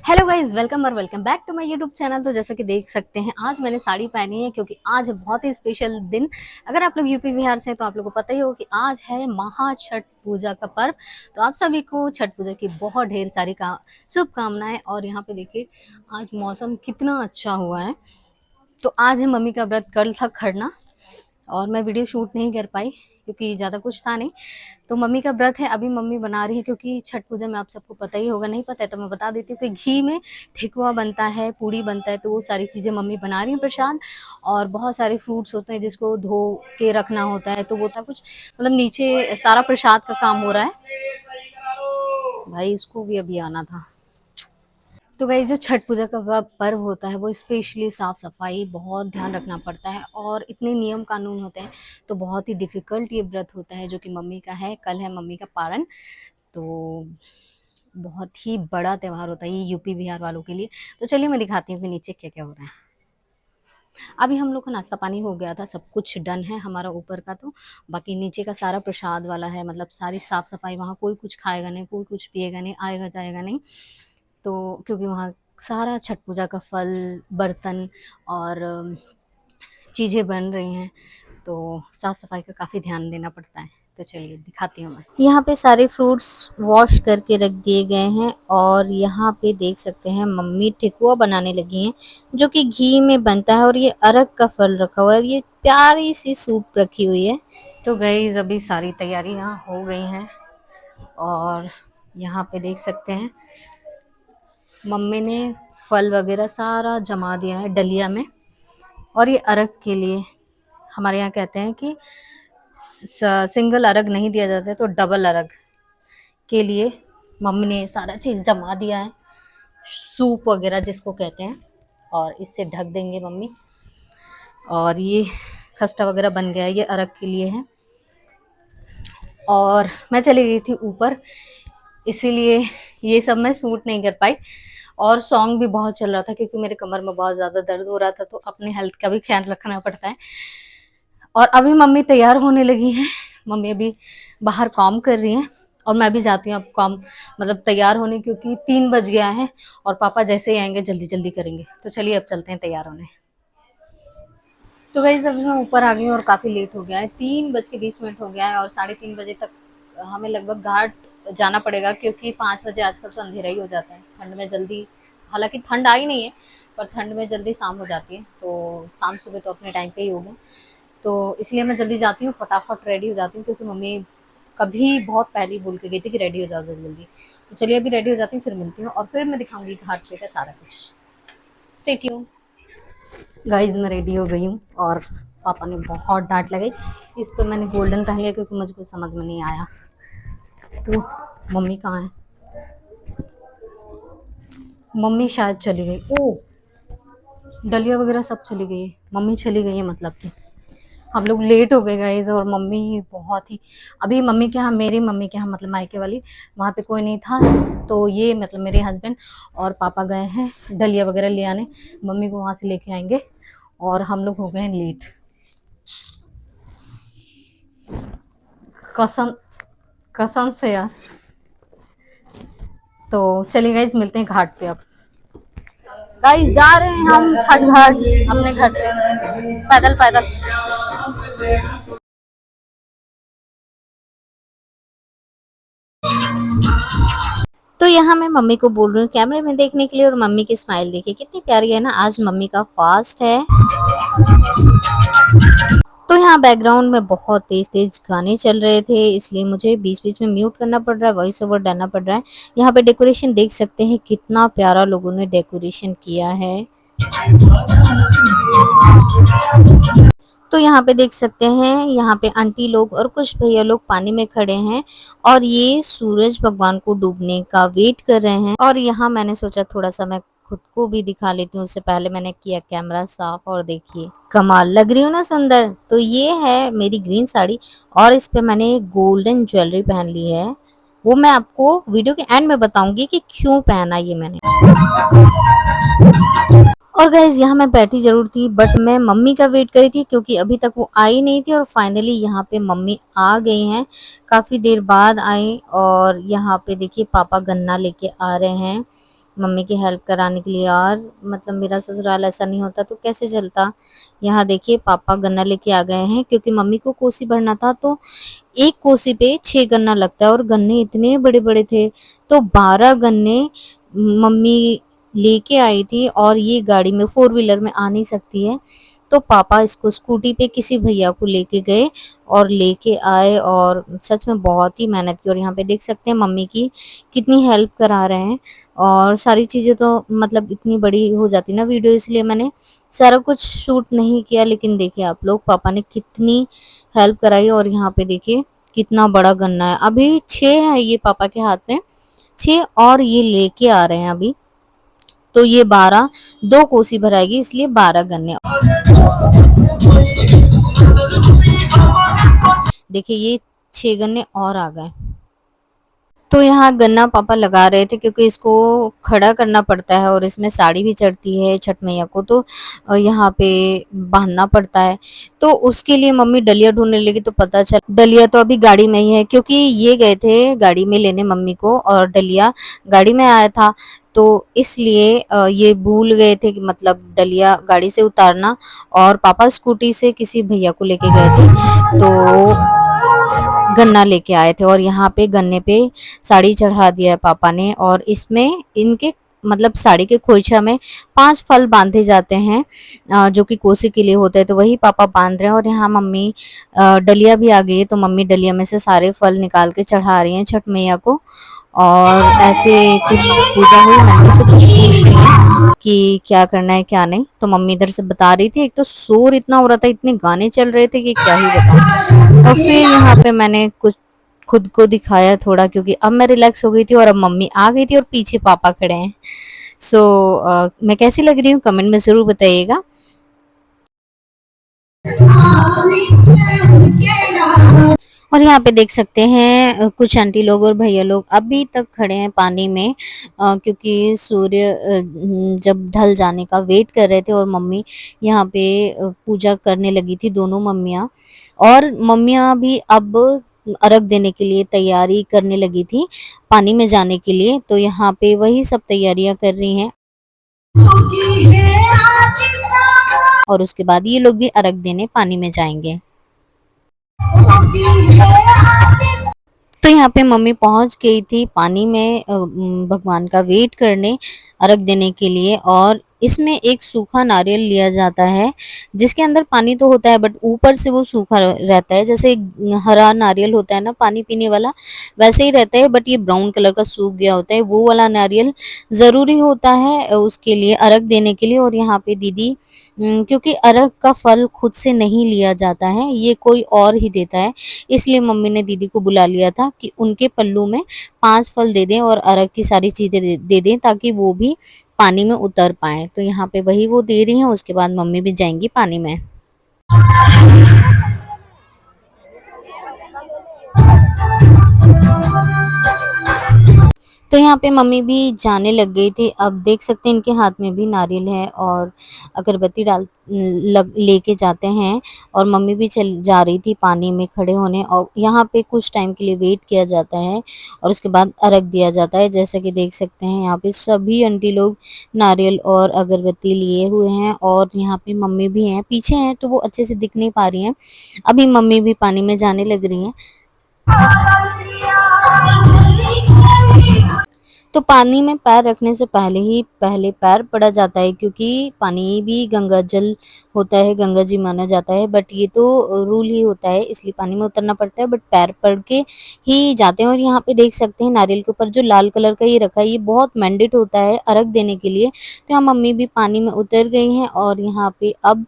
Hello guys, welcome और welcome back to my YouTube channel. तो जैसा कि देख सकते हैं, आज मैंने साड़ी पहनी है क्योंकि आज है बहुत ही स्पेशल दिन। अगर आप लोग यूपी बिहार से हैं तो आप लोगों को पता ही हो कि आज है महा छठ पूजा का पर्व। तो आप सभी को छठ पूजा की बहुत ढेर सारी शुभकामनाएं। और यहाँ पे देखिए, आज मौसम कितना अच्छा हुआ है। तो आज है मम्मी का व्रत, कल था खरना और मैं वीडियो शूट नहीं कर पाई क्योंकि ज़्यादा कुछ था नहीं। तो मम्मी का व्रत है, अभी मम्मी बना रही है क्योंकि छठ पूजा में आप सबको पता ही होगा, नहीं पता है तो मैं बता देती हूँ कि घी में ठेकुआ बनता है, पूड़ी बनता है। तो वो सारी चीज़ें मम्मी बना रही हैं प्रसाद। और बहुत सारे फ्रूट्स होते हैं जिसको धो के रखना होता है, तो वो था कुछ मतलब नीचे सारा प्रसाद का काम हो रहा है। भाई इसको भी अभी आना था। तो गाइस, जो छठ पूजा का पर्व होता है वो स्पेशली साफ सफाई बहुत ध्यान रखना पड़ता है और इतने नियम कानून होते हैं। तो बहुत ही डिफिकल्ट ये व्रत होता है जो कि मम्मी का है। कल है मम्मी का पारण। तो बहुत ही बड़ा त्योहार होता है ये यूपी बिहार वालों के लिए। तो चलिए मैं दिखाती हूँ कि नीचे क्या क्या हो रहा है। अभी हम लोग का नाश्ता पानी हो गया था, सब कुछ डन है हमारा ऊपर का। तो बाकी नीचे का सारा प्रसाद वाला है, मतलब सारी साफ सफाई। वहाँ कोई कुछ खाएगा नहीं, कोई कुछ पिएगा नहीं, आएगा जाएगा नहीं। तो क्योंकि वहाँ सारा छठ पूजा का फल, बर्तन और चीज़ें बन रही हैं, तो साफ सफाई का काफ़ी ध्यान देना पड़ता है। तो चलिए दिखाती हूँ मैं। यहाँ पे सारे फ्रूट्स वॉश करके रख दिए गए हैं और यहाँ पे देख सकते हैं मम्मी ठेकुआ बनाने लगी हैं जो कि घी में बनता है। और ये अरग का फल रखा हुआ है और ये प्यारी सी सूप रखी हुई है। तो गई अभी सारी तैयारियाँ हो गई हैं और यहाँ पे देख सकते हैं मम्मी ने फल वगैरह सारा जमा दिया है डलिया में। और ये अरग के लिए हमारे यहाँ कहते हैं कि सिंगल अरग नहीं दिया जाता है, तो डबल अरग के लिए मम्मी ने सारा चीज़ जमा दिया है, सूप वगैरह जिसको कहते हैं। और इससे ढक देंगे मम्मी। और ये खस्ता वगैरह बन गया है, ये अरग के लिए है। और मैं चली गई थी ऊपर, इसीलिए ये सब मैं शूट नहीं कर पाई। और सॉन्ग भी बहुत चल रहा था क्योंकि मेरे कमर में बहुत ज़्यादा दर्द हो रहा था, तो अपने हेल्थ का भी ख्याल रखना पड़ता है। और अभी मम्मी तैयार होने लगी हैं। मम्मी अभी बाहर काम कर रही हैं और मैं भी जाती हूँ अब काम मतलब तैयार होने, क्योंकि 3 बज गया है और पापा जैसे ही आएंगे जल्दी जल्दी करेंगे। तो चलिए अब चलते हैं तैयार होने। तो गाइस अभी मैं ऊपर आ गई हूँ और काफ़ी लेट हो गया है, 3:20 हो गया है और 3:30 बजे तक हमें लगभग घाट जाना पड़ेगा क्योंकि 5 बजे आजकल तो अंधेरा ही हो जाता है ठंड में जल्दी। हालांकि ठंड आई नहीं है पर ठंड में जल्दी शाम हो जाती है, तो शाम सुबह तो अपने टाइम पे ही होगा। तो इसलिए मैं जल्दी जाती हूँ, फटाफट रेडी हो जाती हूँ क्योंकि मम्मी कभी बहुत पहले ही बोल के गई थी कि रेडी हो जाओ जल्दी जल्दी। तो चलिए अभी रेडी हो जाती हूँ, फिर मिलती हूँ और फिर मैं दिखाऊंगी घाट पे का सारा कुछ। Stay tune. गाइज मैं रेडी हो गई हूँ और पापा ने बहुत डांट लगाई। इस पर मैंने गोल्डन पहन लिया क्योंकि मुझको समझ में नहीं आया। तो मम्मी कहाँ है? मम्मी शायद चली गई। ओ, डलिया वगैरह सब चली गई है, मम्मी चली गई है मतलब कि हम लोग लेट हो गए गाइज। और मम्मी बहुत ही, अभी मम्मी के यहाँ, मेरी मम्मी के यहाँ मतलब मायके वाली, वहाँ पे कोई नहीं था। तो ये मतलब मेरे हस्बैंड और पापा गए हैं डलिया वगैरह ले आने, मम्मी को वहाँ से लेके आएंगे और हम लोग हो गए हैं लेट। कसम, कसम से यार। तो चलिए गाइज मिलते हैं घाट पे अब। गाइज जा रहे हैं हम छठ घाट अपने घर से, पैदल पैदल। तो यहाँ मैं मम्मी को बोल रही हूँ कैमरे में देखने के लिए और मम्मी की स्माइल देखिए कितनी प्यारी है ना। आज मम्मी का फास्ट है। तो यहाँ बैकग्राउंड में बहुत तेज तेज गाने चल रहे थे, इसलिए मुझे बीच बीच में म्यूट करना पड़ रहा है, वॉइस ओवर डालना पड़ रहा है। यहाँ पे डेकोरेशन देख सकते हैं कितना प्यारा लोगों ने डेकोरेशन किया है। तो यहाँ पे देख सकते हैं, यहाँ पे आंटी लोग और कुछ भैया लोग पानी में खड़े हैं और ये सूरज भगवान को डूबने का वेट कर रहे हैं। और यहाँ मैंने सोचा थोड़ा सा मैं खुद को भी दिखा लेती हूँ, उससे पहले मैंने किया कैमरा साफ। और देखिए कमाल लग रही हूँ ना सुंदर। तो ये है मेरी ग्रीन साड़ी और इस पे मैंने गोल्डन ज्वेलरी पहन ली है। वो मैं आपको वीडियो के एंड में बताऊंगी कि क्यों पहना ये मैंने। और गाइज यहाँ मैं बैठी जरूर थी बट मैं मम्मी का वेट करी थी क्योंकि अभी तक वो आई नहीं थी। और फाइनली यहाँ पे मम्मी आ गई हैं, काफी देर बाद आई। और यहाँ पे देखिए पापा गन्ना लेके आ रहे हैं। मम्मी की हेल्प कराने के लिए। और मतलब मेरा ससुराल ऐसा नहीं होता तो कैसे चलता। यहाँ देखिए पापा गन्ना लेके आ गए हैं, क्योंकि मम्मी को कोसी भरना था तो एक कोसी पे 6 गन्ना लगता है और गन्ने इतने बड़े बड़े थे, तो 12 गन्ने मम्मी लेके आई थी। और ये गाड़ी में फोर व्हीलर में आ नहीं सकती है, तो पापा इसको स्कूटी पे किसी भैया को लेके गए और लेके आए, और सच में बहुत ही मेहनत की। और यहाँ पे देख सकते हैं मम्मी की कितनी हेल्प करा रहे हैं। और सारी चीजें तो मतलब इतनी बड़ी हो जाती ना वीडियो, इसलिए मैंने सारा कुछ शूट नहीं किया। लेकिन देखिए आप लोग, पापा ने कितनी हेल्प कराई। और यहाँ पे देखिए कितना बड़ा गन्ना है, अभी 6 है ये पापा के हाथ में, 6 और ये लेके आ रहे हैं अभी। तो ये 12, 2 कोसी भराएगी इसलिए 12 गन्ने। देखिए ये 6 गन्ने और आ गए। तो यहाँ गन्ना पापा लगा रहे थे, क्योंकि इसको खड़ा करना पड़ता है और इसमें साड़ी भी चढ़ती है छठ मैया को, तो यहाँ पे बांधना पड़ता है। तो उसके लिए मम्मी डलिया ढूंढने लगी, तो पता चल डलिया तो अभी गाड़ी में ही है, क्योंकि ये गए थे गाड़ी में लेने मम्मी को और डलिया गाड़ी में आया था। तो इसलिए ये भूल गए थे कि मतलब डलिया गाड़ी से उतारना, और पापा स्कूटी से किसी भैया को लेके गए थे, तो गन्ना लेके आए थे। और यहाँ पे गन्ने पे साड़ी चढ़ा दिया है पापा ने। और इसमें इनके मतलब साड़ी के खोइछा में 5 फल बांधे जाते हैं, जो कि कोसी के लिए होते हैं, तो वही पापा बांध रहे हैं। और यहाँ मम्मी डलिया भी आ गई है, तो मम्मी डलिया में से सारे फल निकाल के चढ़ा रही हैं छठ मैया को। और ऐसे कुछ पूजा हुई, मम्मी से कुछ पूछ रही है कि क्या करना है क्या नहीं, तो मम्मी इधर से बता रही थी। एक तो शोर इतना हो रहा था, इतने गाने चल रहे थे कि क्या ही बताऊं। और फिर यहाँ पे मैंने कुछ खुद को दिखाया थोड़ा, क्योंकि अब मैं रिलैक्स हो गई थी और अब मम्मी आ गई थी और पीछे पापा खड़े हैं। सो मैं कैसी लग रही हूँ कमेंट में जरूर बताइएगा। और यहाँ पे देख सकते हैं कुछ आंटी लोग और भैया लोग अभी तक खड़े हैं पानी में, क्योंकि सूर्य जब ढल जाने का वेट कर रहे थे। और मम्मी यहाँ पे पूजा करने लगी थी, दोनों मम्मियाँ। और मम्मियाँ भी अब अर्घ देने के लिए तैयारी करने लगी थी पानी में जाने के लिए, तो यहाँ पे वही सब तैयारियां कर रही हैं। और उसके बाद ये लोग भी अर्घ देने पानी में जाएंगे। तो यहाँ पे मम्मी पहुंच गई थी पानी में भगवान का वेट करने, अर्घ देने के लिए। और इसमें एक सूखा नारियल लिया जाता है, जिसके अंदर पानी तो होता है बट ऊपर से वो सूखा रहता है। जैसे हरा नारियल होता है ना पानी पीने वाला, वैसे ही रहता है, बट ये ब्राउन कलर का सूख गया होता है। वो वाला नारियल जरूरी होता है उसके लिए, अर्घ देने के लिए। और यहाँ पे दीदी क्योंकि अर्घ का फल खुद से नहीं लिया जाता है, ये कोई और ही देता है, इसलिए मम्मी ने दीदी को बुला लिया था कि उनके पल्लू में 5 फल दे दें और अर्घ की सारी चीजें दे दें, ताकि वो भी पानी में उतर पाए। तो यहाँ पे वही वो दे रही हैं, उसके बाद मम्मी भी जाएंगी पानी में। तो यहाँ पे मम्मी भी जाने लग गई थी। अब देख सकते हैं इनके हाथ में भी नारियल है और अगरबत्ती डाल लेके जाते हैं। और मम्मी भी चल जा रही थी पानी में खड़े होने, और यहाँ पे कुछ टाइम के लिए वेट किया जाता है और उसके बाद अर्घ दिया जाता है। जैसे कि देख सकते हैं यहाँ पे सभी आंटी लोग नारियल और अगरबत्ती लिए हुए हैं, और यहाँ पे मम्मी भी हैं, पीछे हैं तो वो अच्छे से दिख नहीं पा रही हैं। अभी मम्मी भी पानी में जाने लग रही हैं। तो पानी में पैर रखने से पहले ही पहले पैर पड़ा जाता है, क्योंकि पानी भी गंगा जल होता है, गंगा जी माना जाता है। बट ये तो रूल ही होता है, इसलिए पानी में उतरना पड़ता है, बट पैर पड़ के ही जाते हैं। और यहाँ पे देख सकते हैं नारियल के ऊपर जो लाल कलर का ये रखा है, ये बहुत मैंडेट होता है अर्घ देने के लिए। तो यहाँ मम्मी भी पानी में उतर गई हैं और यहाँ पे अब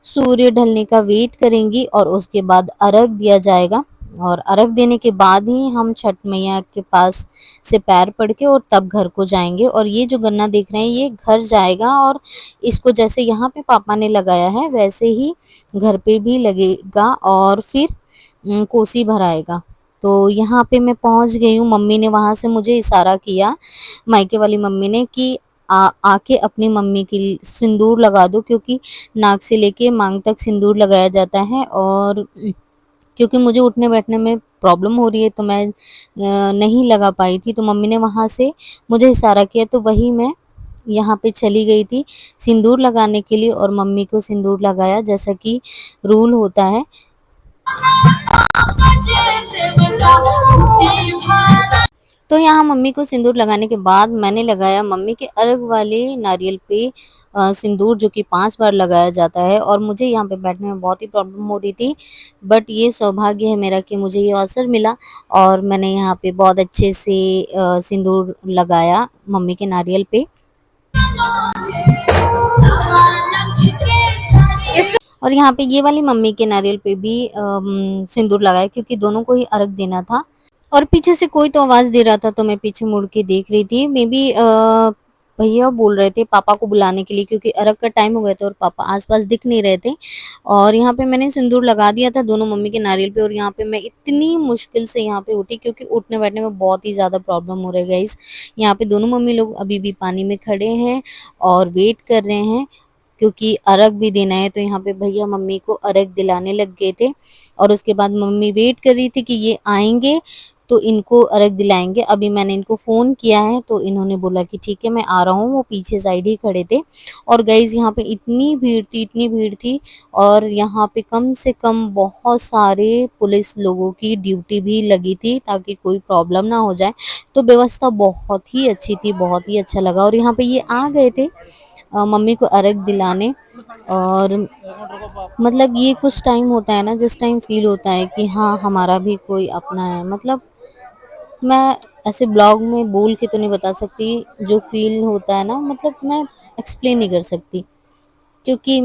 सूर्य ढलने का वेट करेंगी और उसके बाद अर्घ दिया जाएगा। और अर्घ देने के बाद ही हम छठ मैया के पास से पैर पड़ के और तब घर को जाएंगे। और ये जो गन्ना देख रहे हैं ये घर जाएगा, और इसको जैसे यहाँ पे पापा ने लगाया है वैसे ही घर पे भी लगेगा, और फिर कोसी भराएगा। तो यहाँ पे मैं पहुंच गई हूँ, मम्मी ने वहां से मुझे इशारा किया, मायके वाली मम्मी ने, कि आके अपनी मम्मी की सिंदूर लगा दो, क्योंकि नाक से लेके मांग तक सिंदूर लगाया जाता है। और क्योंकि मुझे उठने बैठने में प्रॉब्लम हो रही है, तो मैं नहीं लगा पाई थी। तो मम्मी ने वहाँ से मुझे इशारा किया, तो वही मैं यहाँ पे चली गई थी सिंदूर लगाने के लिए, और मम्मी को सिंदूर लगाया जैसा कि रूल होता है। तो यहाँ मम्मी को सिंदूर लगाने के बाद मैंने लगाया मम्मी के अर्घ वाले नारियल पे सिंदूर, जो कि 5 बार लगाया जाता है। और मुझे यहाँ पे बैठने में बहुत ही प्रॉब्लम हो रही थी, बट ये सौभाग्य है मेरा कि मुझे ये अवसर मिला और मैंने यहाँ पे बहुत अच्छे से सिंदूर लगाया मम्मी के नारियल पे। और यहाँ पे ये वाली मम्मी के नारियल पे भी सिंदूर लगाया, क्योंकि दोनों को ही अर्घ देना था। और पीछे से कोई तो आवाज़ दे रहा था, तो मैं पीछे मुड़ के देख रही थी। मे बी भैया बोल रहे थे पापा को बुलाने के लिए, क्योंकि अर्घ का टाइम हो गया था और पापा आस-पास दिख नहीं रहे थे। और यहाँ पे मैंने सिंदूर लगा दिया था दोनों मम्मी के नारियल पे, और यहाँ पे मैं इतनी मुश्किल से यहाँ पे उठी, क्योंकि उठने-बैठने में बहुत ही ज़्यादा प्रॉब्लम हो रही है गाइज़। यहाँ पे दोनों मम्मी लोग अभी भी पानी में खड़े हैं और वेट कर रहे हैं, क्योंकि अर्घ भी देना है। तो यहाँ पे भैया मम्मी को अर्घ दिलाने लग गए थे, और उसके बाद मम्मी वेट कर रही थी कि ये आएँगे तो इनको अर्घ दिलाएँगे। अभी मैंने इनको फ़ोन किया है, तो इन्होंने बोला कि ठीक है मैं आ रहा हूँ, वो पीछे साइड ही खड़े थे। और गाइज़ यहाँ पे इतनी भीड़ थी, और यहाँ पे कम से कम बहुत सारे पुलिस लोगों की ड्यूटी भी लगी थी, ताकि कोई प्रॉब्लम ना हो जाए। तो व्यवस्था बहुत ही अच्छी थी, बहुत ही अच्छा लगा। और यहाँ पे ये आ गए थे मम्मी को अर्घ दिलाने। और मतलब ये कुछ टाइम होता है ना, जिस टाइम फ़ील होता है कि हाँ, हमारा भी कोई अपना है। मतलब मैं ऐसे ब्लॉग में बोल के तो नहीं बता सकती, जो फ़ील होता है ना, मतलब मैं एक्सप्लेन नहीं कर सकती। क्योंकि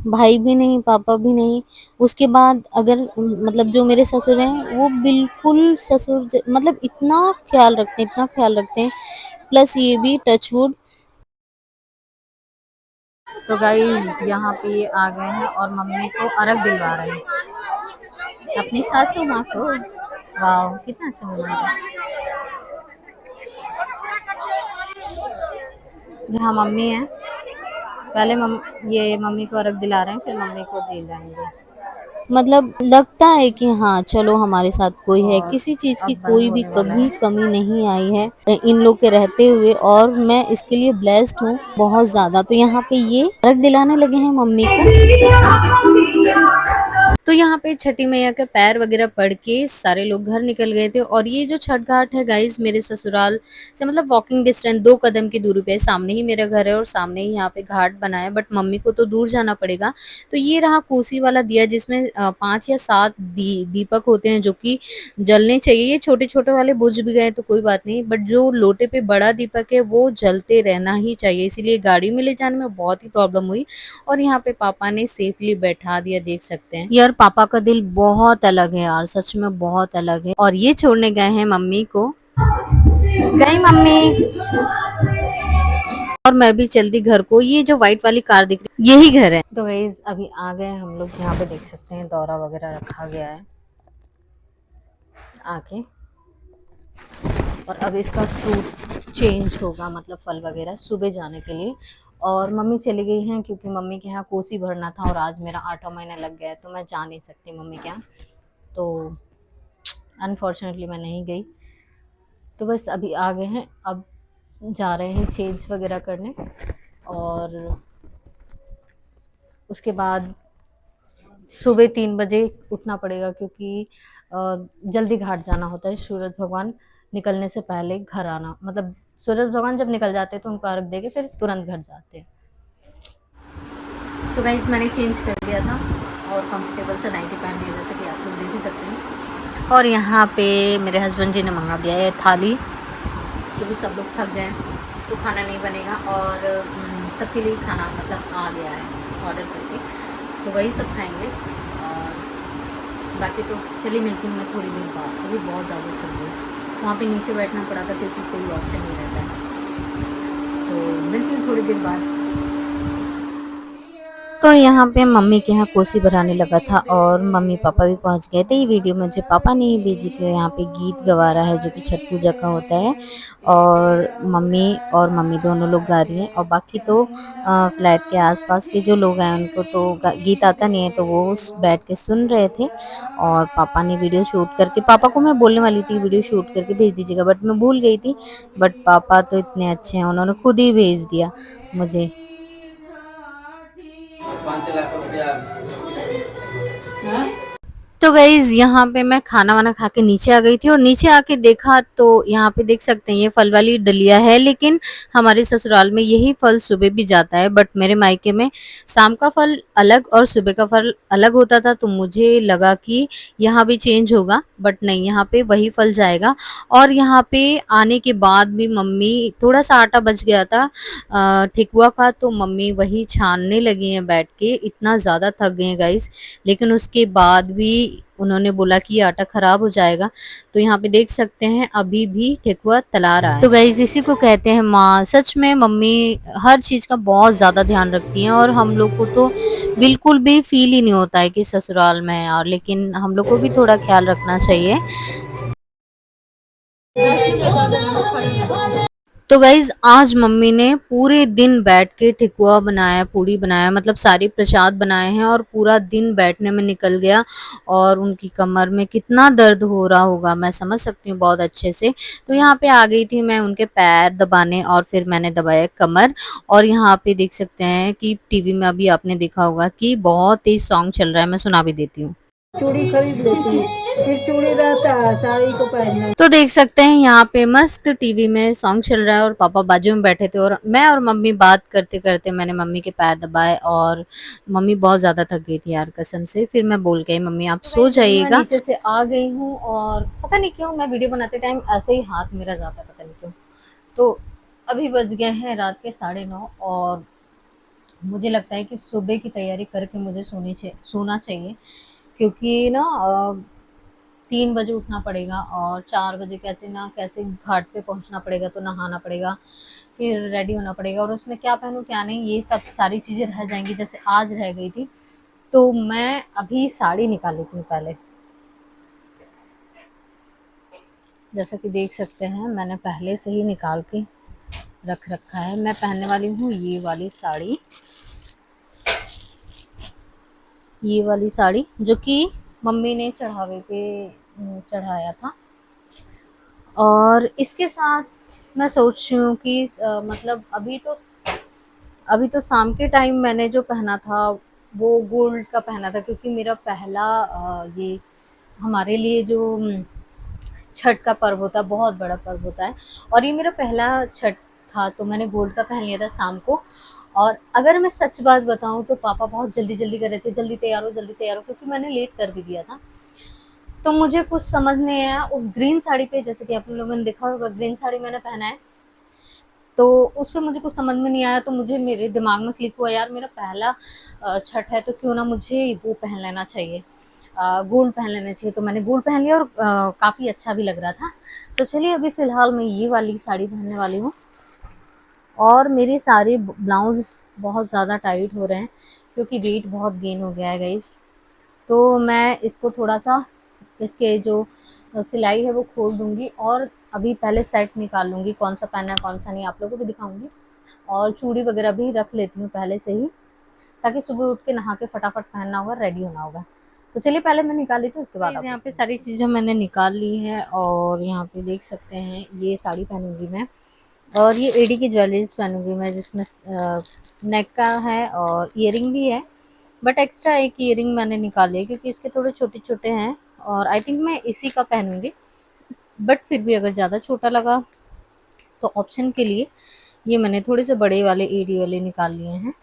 भाई भी नहीं, पापा भी नहीं, उसके बाद अगर मतलब जो मेरे ससुर हैं, वो बिल्कुल ससुर मतलब इतना ख़्याल रखते हैं, इतना ख़्याल रखते हैं। प्लस ये भी टच वुड। तो गाइज़ यहाँ पे ये आ गए हैं और मम्मी को अर्घ दिलवा रहे हैं अपनी सासू माँ को। वाह कितना अच्छा मोमेंट है। यहाँ मम्मी है, पहले ये मम्मी को अर्घ दिला रहे हैं, फिर मम्मी को दे जाएंगे। मतलब लगता है कि हाँ चलो हमारे साथ कोई है, किसी चीज़ की कोई भी कभी कमी नहीं आई है इन लोग के रहते हुए, और मैं इसके लिए ब्लेस्ड हूँ बहुत ज़्यादा। तो यहाँ पे ये अर्घ दिलाने लगे हैं मम्मी को। तो यहाँ पे छठी मैया के पैर वगैरह पड़ के सारे लोग घर निकल गए थे। और ये जो छठ घाट है गाइज, मेरे ससुराल से मतलब वॉकिंग डिस्टेंस 2 कदम की दूरी पे है। सामने ही मेरा घर है और सामने ही यहाँ पे घाट बना है, बट मम्मी को तो दूर जाना पड़ेगा। तो ये रहा कोसी वाला दिया, जिसमें 5 या 7 दीपक होते हैं, जो कि जलने चाहिए। ये छोटे-छोटे वाले बुझ भी गए तो कोई बात नहीं, बट जो लोटे पे बड़ा दीपक है वो जलते रहना ही चाहिए। इसीलिए गाड़ी में ले जाने में बहुत ही प्रॉब्लम हुई, और यहाँ पे पापा ने सेफली बैठा दिया, देख सकते हैं। यार पापा का दिल बहुत अलग है यार, सच में बहुत अलग है। और ये छोड़ने गए हैं मम्मी को। गई मम्मी। और मैं भी चल दी घर को। ये जो व्हाइट वाली कार दिख रही है, यही घर है। तो गाइस अभी आ गए हम लोग, यहाँ पे देख सकते हैं दौरा वगैरह रखा गया है आके। और अब इसका फ्रूट चेंज होगा, मतलब फल वगैरह सुबह जाने के लिए। और मम्मी चली गई हैं, क्योंकि मम्मी के यहाँ कोसी भरना था, और आज मेरा 8वां महीना लग गया है, तो मैं जा नहीं सकती मम्मी के यहाँ। तो अनफॉर्चुनेटली मैं नहीं गई। तो बस अभी आ गए हैं, अब जा रहे हैं चेंज वगैरह करने, और उसके बाद सुबह 3 बजे उठना पड़ेगा, क्योंकि जल्दी घाट जाना होता है। सूरज भगवान निकलने से पहले घर आना, मतलब सूरज भगवान जब निकल जाते हैं तो उनको अर्घ देके फिर तुरंत घर जाते हैं। तो गाइस मैंने चेंज कर दिया था और कंफर्टेबल से नाइटी पहन लिया, जैसे कि आप लोग देख ही सकते हैं। और यहाँ पे मेरे हस्बैंड जी ने मंगा दिया है थाली, क्योंकि सब लोग थक गए तो खाना नहीं बनेगा, और सबके लिए खाना मतलब आ गया है ऑर्डर करके, तो वही सब खाएंगे। और बाकी तो चलिए मिलती हूँ मैं थोड़ी देर बाद, अभी बहुत ज़्यादा थक गई। वहाँ पे नीचे बैठना पड़ा था, क्योंकि कोई ऑप्शन नहीं रहता है। तो मिलती हूँ थोड़ी देर बाद। तो यहाँ पे मम्मी के यहाँ कोसी भराने लगा था और मम्मी पापा भी पहुँच गए थे। ये वीडियो मुझे पापा ने ही भेजी थी। यहाँ पे गीत गवा रहा है जो कि छठ पूजा का होता है, और मम्मी दोनों लोग गा रही हैं, और बाकी तो फ्लैट के आसपास के जो लोग हैं उनको तो गीत आता नहीं है, तो वो बैठ के सुन रहे थे। और पापा ने वीडियो शूट करके, पापा को मैं बोलने वाली थी वीडियो शूट करके भेज दीजिएगा, बट मैं भूल गई थी। बट पापा तो इतने अच्छे हैं, उन्होंने खुद ही भेज दिया मुझे। 5 लाख रुपया। तो गाइज यहाँ पे मैं खाना वाना खा के नीचे आ गई थी, और नीचे आके देखा तो यहाँ पे देख सकते हैं ये फल वाली डलिया है, लेकिन हमारे ससुराल में यही फल सुबह भी जाता है, बट मेरे मायके में शाम का फल अलग और सुबह का फल अलग होता था। तो मुझे लगा कि यहाँ भी चेंज होगा, बट नहीं, यहाँ पे वही फल जाएगा। और यहाँ पे आने के बाद भी मम्मी, थोड़ा सा आटा बच गया था ठेकुआ का, तो मम्मी वही छानने लगी हैं बैठ के। इतना ज़्यादा थक गए हैं गाइस, लेकिन उसके बाद भी उन्होंने बोला कि आटा खराब हो जाएगा। तो यहाँ पे देख सकते हैं अभी भी ठेकुआ तला रहा है। तो गाइस इसी को कहते हैं माँ। सच में मम्मी हर चीज का बहुत ज्यादा ध्यान रखती हैं, और हम लोग को तो बिल्कुल भी फील ही नहीं होता है कि ससुराल में है, और लेकिन हम लोग को भी थोड़ा ख्याल रखना चाहिए। तो गाइज आज मम्मी ने पूरे दिन बैठ के ठेकुआ बनाया, पूड़ी बनाया, मतलब सारी प्रसाद बनाए हैं, और पूरा दिन बैठने में निकल गया। और उनकी कमर में कितना दर्द हो रहा होगा मैं समझ सकती हूँ बहुत अच्छे से। तो यहाँ पे आ गई थी मैं उनके पैर दबाने, और फिर मैंने दबाया कमर। और यहाँ पे देख सकते हैं कि टीवी में अभी आपने देखा होगा कि बहुत तेज सॉन्ग चल रहा है, मैं सुना भी देती हूँ। चूड़ी खरीद लेती, फिर चूड़ी रहता है साड़ी को पहनना। तो देख सकते हैं यहाँ पे मस्त टीवी में सॉन्ग चल रहा है, और पापा बाजू में बैठे थे, और मैं और मम्मी बात करते करते मैंने मम्मी के पैर दबाए, और मम्मी बहुत ज्यादा थक गई थी यार कसम से। फिर मैं बोल गई मम्मी आप सो जाइएगा। नीचे से आ गई हूँ, और पता नहीं क्यों मैं वीडियो बनाते टाइम ऐसे ही हाथ मेरा जाता है, पता नहीं क्यों। तो अभी बज गए हैं रात के 9:30, और मुझे लगता है कि सुबह की तैयारी करके मुझे सोना चाहिए, क्योंकि ना 3 बजे उठना पड़ेगा, और 4 बजे कैसे ना कैसे घाट पे पहुंचना पड़ेगा, तो नहाना पड़ेगा, फिर रेडी होना पड़ेगा, और उसमें क्या पहनूं क्या नहीं ये सब सारी चीज़ें रह जाएंगी, जैसे आज रह गई थी। तो मैं अभी साड़ी निकाल लेती हूँ पहले। जैसा कि देख सकते हैं मैंने पहले से ही निकाल के रख रखा है। मैं पहनने वाली हूँ ये वाली साड़ी, जो कि मम्मी ने चढ़ावे पे चढ़ाया था। और इसके साथ मैं सोच रही हूँ कि मतलब अभी तो शाम के टाइम मैंने जो पहना था वो गोल्ड का पहना था, क्योंकि मेरा पहला ये हमारे लिए जो छठ का पर्व होता है, बहुत बड़ा पर्व होता है, और ये मेरा पहला छठ था, तो मैंने गोल्ड का पहन लिया था शाम को। और अगर मैं सच बात बताऊं तो पापा बहुत जल्दी जल्दी कर रहे थे, जल्दी तैयार हो जल्दी तैयार हो, क्योंकि मैंने लेट कर भी दिया था। तो मुझे कुछ समझ नहीं आया उस ग्रीन साड़ी पे, जैसे कि आप लोगों ने देखा होगा ग्रीन साड़ी मैंने पहना है, तो उस पे मुझे कुछ समझ में नहीं आया। तो मुझे मेरे दिमाग में क्लिक हुआ यार मेरा पहला छठ है, तो क्यों ना मुझे वो पहन लेना चाहिए, गोल्ड पहन लेना चाहिए। तो मैंने गोल्ड पहन लिया, और काफ़ी अच्छा भी लग रहा था। तो चलिए अभी फ़िलहाल मैं ये वाली साड़ी पहनने वाली हूँ, और मेरे सारे ब्लाउज बहुत ज़्यादा टाइट हो रहे हैं, क्योंकि वेट बहुत गेन हो गया है गाइस। तो मैं इसको थोड़ा सा, इसके जो सिलाई है वो खोल दूंगी, और अभी पहले सेट निकाल लूंगी कौन सा पहनना है कौन सा नहीं, आप लोगों को भी दिखाऊंगी। और चूड़ी वगैरह भी रख लेती हूँ पहले से ही, ताकि सुबह उठ के नहा के फटाफट पहनना होगा, रेडी होना होगा। तो चलिए पहले मैं निकाल लेती हूँ, उसके बाद यहाँ पे सारी चीज़ें मैंने निकाल ली है। और यहाँ पे देख सकते हैं ये साड़ी पहनूंगी मैं, और ये एडी की ज्वेलरीज पहनूंगी मैं, जिसमें नेक का है और ईयरिंग भी है, बट एक्स्ट्रा एक ईयरिंग मैंने निकाल लिया क्योंकि इसके थोड़े छोटे छोटे हैं, और आई थिंक मैं इसी का पहनूंगी। बट फिर भी अगर ज़्यादा छोटा लगा तो ऑप्शन के लिए ये मैंने थोड़े से बड़े वाले एडी वाले निकाल लिए हैं।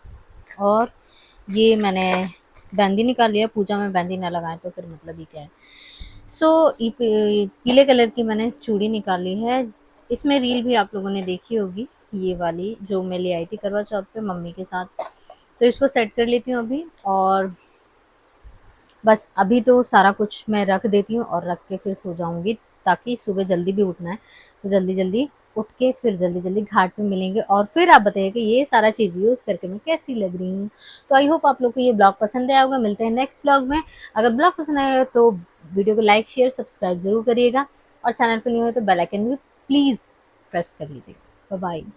और ये मैंने बैंदी निकाल लिया, पूजा में बैंदी ना लगाएं तो फिर मतलब ही क्या है। सो पीले कलर की मैंने चूड़ी निकाली है, इसमें रील भी आप लोगों ने देखी होगी, ये वाली जो मैं ले आई थी करवा चौथ पे मम्मी के साथ। तो इसको सेट कर लेती हूँ अभी, और बस अभी तो सारा कुछ मैं रख देती हूँ और रख के फिर सो जाऊँगी, ताकि सुबह जल्दी भी उठना है, तो जल्दी जल्दी उठ के फिर जल्दी जल्दी घाट पे मिलेंगे और फिर आप बताइए कि ये सारा चीज़ यूज़ करके मैं कैसी लग रही हूँ। तो आई होप आप लोग को ये ब्लॉग पसंद आया होगा। मिलते हैं नेक्स्ट ब्लॉग में। अगर ब्लॉग पसंद आया हो तो वीडियो को लाइक शेयर सब्सक्राइब जरूर करिएगा और चैनल पर नहीं हो तो बेल आइकन भी प्लीज़ प्रेस कर लीजिएगा। Bye bye.